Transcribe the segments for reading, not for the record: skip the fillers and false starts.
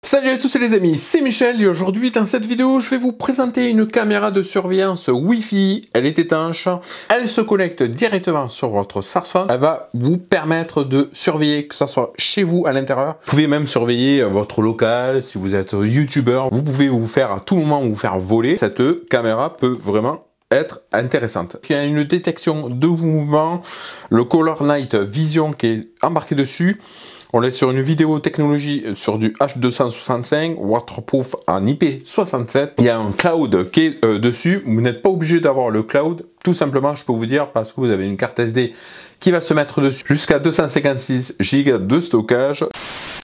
Salut à tous les amis, c'est Michel et aujourd'hui dans cette vidéo je vais vous présenter une caméra de surveillance Wi-Fi. Elle est étanche, elle se connecte directement sur votre smartphone. Elle va vous permettre de surveiller que ce soit chez vous à l'intérieur. Vous pouvez même surveiller votre local, si vous êtes youtubeur. Vous pouvez vous faire à tout moment vous faire voler. Cette caméra peut vraiment être intéressante. Il y a une détection de mouvement, le Color Night Vision qui est embarqué dessus. On est sur une vidéo technologie sur du H265, waterproof en IP67. Il y a un cloud qui est dessus. Vous n'êtes pas obligé d'avoir le cloud. Tout simplement, je peux vous dire, parce que vous avez une carte SD qui va se mettre dessus jusqu'à 256 Go de stockage.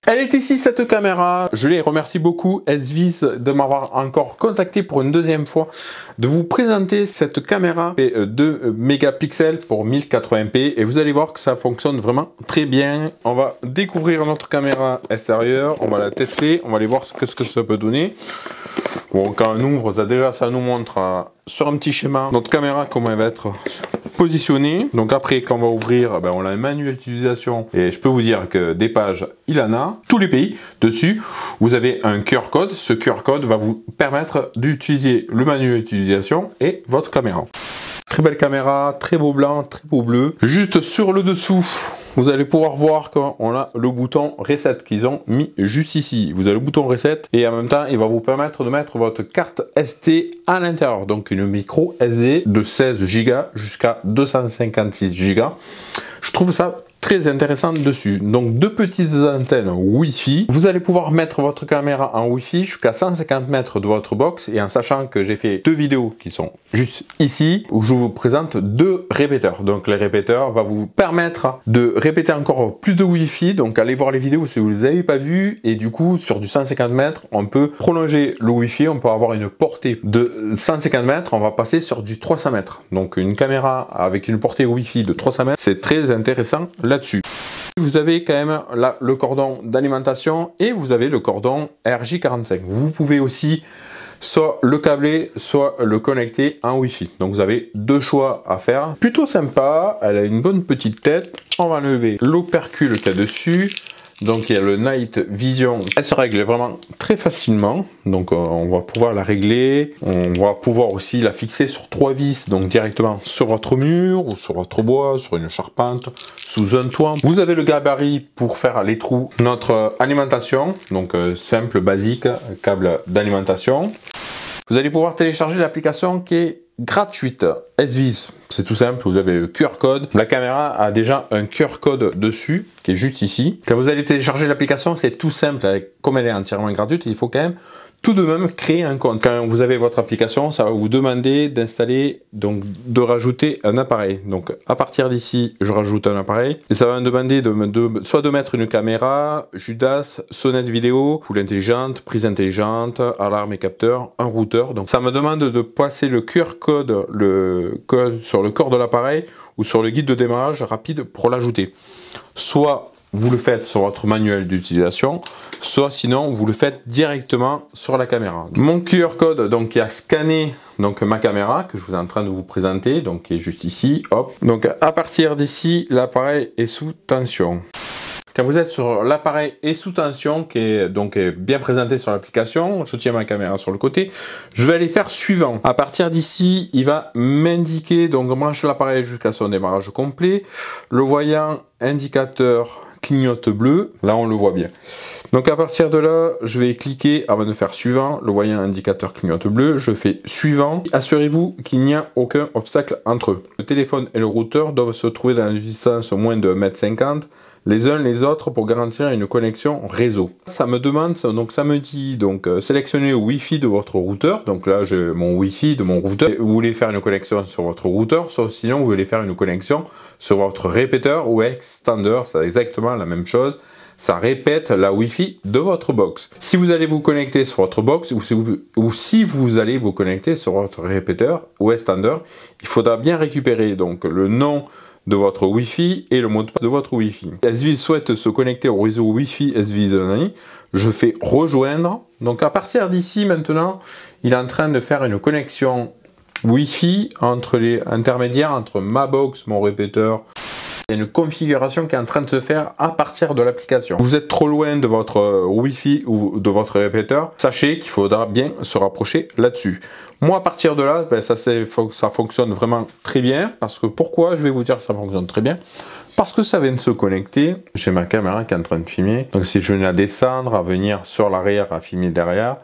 Elle est ici cette caméra, je les remercie beaucoup SViz de m'avoir encore contacté pour une deuxième fois, de vous présenter cette caméra 2 mégapixels pour 1080p et vous allez voir que ça fonctionne vraiment très bien. On va découvrir notre caméra extérieure, on va la tester, on va aller voir ce que ça peut donner. Bon, quand on ouvre, ça nous montre sur un petit schéma notre caméra comment elle va être positionnée. Donc après, quand on va ouvrir, on a un manuel d'utilisation et je peux vous dire que des pages, il en a, tous les pays dessus. Vous avez un QR code. Ce QR code va vous permettre d'utiliser le manuel d'utilisation et votre caméra. Très belle caméra, très beau blanc, très beau bleu. Juste sur le dessous, vous allez pouvoir voir qu'on a le bouton Reset qu'ils ont mis juste ici. Vous avez le bouton Reset et en même temps, il va vous permettre de mettre votre carte SD à l'intérieur. Donc une micro SD de 16 Go jusqu'à 256 Go. Je trouve ça très intéressant dessus. Donc deux petites antennes Wi-Fi. Vous allez pouvoir mettre votre caméra en Wi-Fi jusqu'à 150 mètres de votre box et en sachant que j'ai fait deux vidéos qui sont juste ici où je vous présente deux répéteurs. Donc les répéteurs vont vous permettre de répéter encore plus de Wi-Fi. Donc allez voir les vidéos si vous les avez pas vues et du coup sur du 150 mètres on peut prolonger le Wi-Fi. On peut avoir une portée de 150 mètres. On va passer sur du 300 mètres. Donc une caméra avec une portée Wi-Fi de 300 mètres, c'est très intéressant là-dessus. Vous avez quand même là le cordon d'alimentation et vous avez le cordon RJ45. Vous pouvez aussi soit le câbler, soit le connecter en Wi-Fi. Donc vous avez deux choix à faire. Plutôt sympa, elle a une bonne petite tête. On va enlever l'opercule qu'il y a dessus. Donc il y a le Night Vision, elle se règle vraiment très facilement, donc on va pouvoir la régler, on va pouvoir aussi la fixer sur 3 vis, donc directement sur votre mur ou sur votre bois, sur une charpente, sous un toit. Vous avez le gabarit pour faire les trous, notre alimentation, donc simple, basique, câble d'alimentation. Vous allez pouvoir télécharger l'application qui est gratuite, SViz. C'est tout simple, vous avez le QR code. La caméra a déjà un QR code dessus, qui est juste ici. Quand vous allez télécharger l'application, c'est tout simple. Comme elle est entièrement gratuite, il faut quand même tout de même créer un compte. Quand vous avez votre application, ça va vous demander d'installer, donc de rajouter un appareil. Donc à partir d'ici, je rajoute un appareil. Et ça va me demander soit de mettre une caméra, Judas, sonnette vidéo, foule intelligente, prise intelligente, alarme et capteur, un routeur. Donc ça me demande de passer le QR code, sur le corps de l'appareil ou sur le guide de démarrage rapide pour l'ajouter. Soit vous le faites sur votre manuel d'utilisation, soit sinon vous le faites directement sur la caméra. Mon QR code donc qui a scanné donc ma caméra que je vous ai en train de vous présenter, donc qui est juste ici, hop. Donc à partir d'ici, l'appareil est sous tension. Quand vous êtes sur l'appareil et sous tension, qui est donc bien présenté sur l'application, je tiens ma caméra sur le côté, je vais aller faire suivant. À partir d'ici, il va m'indiquer, donc branche l'appareil jusqu'à son démarrage complet. Le voyant indicateur clignote bleu, là on le voit bien. Donc à partir de là, je vais cliquer avant de faire suivant, le voyant indicateur clignote bleu, je fais suivant. Assurez-vous qu'il n'y a aucun obstacle entre eux. Le téléphone et le routeur doivent se trouver dans une distance moins de 1,50 m les uns les autres pour garantir une connexion réseau. Ça me demande, donc ça me dit, donc sélectionnez le Wi-Fi de votre routeur. Donc là j'ai mon Wi-Fi de mon routeur. Vous voulez faire une connexion sur votre routeur, sauf sinon vous voulez faire une connexion sur votre répéteur ou extender, c'est exactement la même chose. Ça répète la Wi-Fi de votre box. Si vous allez vous connecter sur votre box ou si vous allez vous connecter sur votre répéteur ou extender, il faudra bien récupérer donc le nom de votre Wi-Fi et le mot de passe de votre Wi-Fi. SViz souhaite se connecter au réseau Wi-Fi SViz. Je fais rejoindre. Donc à partir d'ici maintenant, il est en train de faire une connexion Wi-Fi entre les intermédiaires, entre ma box, mon répéteur Il y a une configuration qui est en train de se faire à partir de l'application. Vous êtes trop loin de votre Wi-Fi ou de votre répéteur, sachez qu'il faudra bien se rapprocher là-dessus. Moi, à partir de là, ben, ça fonctionne vraiment très bien. Parce que pourquoi je vais vous dire que ça fonctionne très bien? Parce que ça vient de se connecter. J'ai ma caméra qui est en train de filmer. Donc si je venais à descendre, à venir sur l'arrière, à filmer derrière,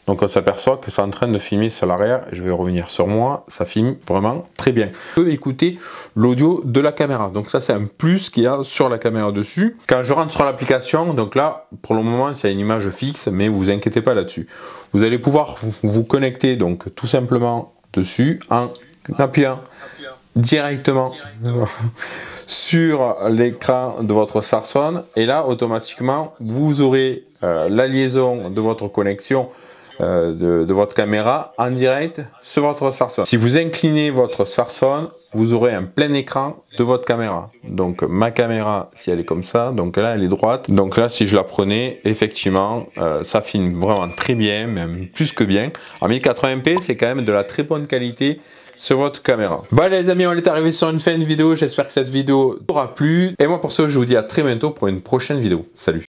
donc on s'aperçoit que c'est en train de filmer sur l'arrière. Je vais revenir sur moi, ça filme vraiment très bien. On peut écouter l'audio de la caméra. Donc ça c'est un plus qu'il y a sur la caméra dessus. Quand je rentre sur l'application, donc là pour le moment c'est une image fixe, mais vous inquiétez pas là-dessus. Vous allez pouvoir vous connecter donc tout simplement dessus en appuyant directement sur l'écran de votre smartphone. Et là automatiquement vous aurez la liaison de votre connexion de votre caméra en direct sur votre smartphone. Si vous inclinez votre smartphone, vous aurez un plein écran de votre caméra. Donc ma caméra, si elle est comme ça, donc là elle est droite. Donc là si je la prenais, effectivement, ça filme vraiment très bien, même plus que bien. En 1080p, c'est quand même de la très bonne qualité sur votre caméra. Voilà les amis, on est arrivé sur une fin de vidéo. J'espère que cette vidéo t'aura plu. Et moi pour ce, je vous dis à très bientôt pour une prochaine vidéo. Salut!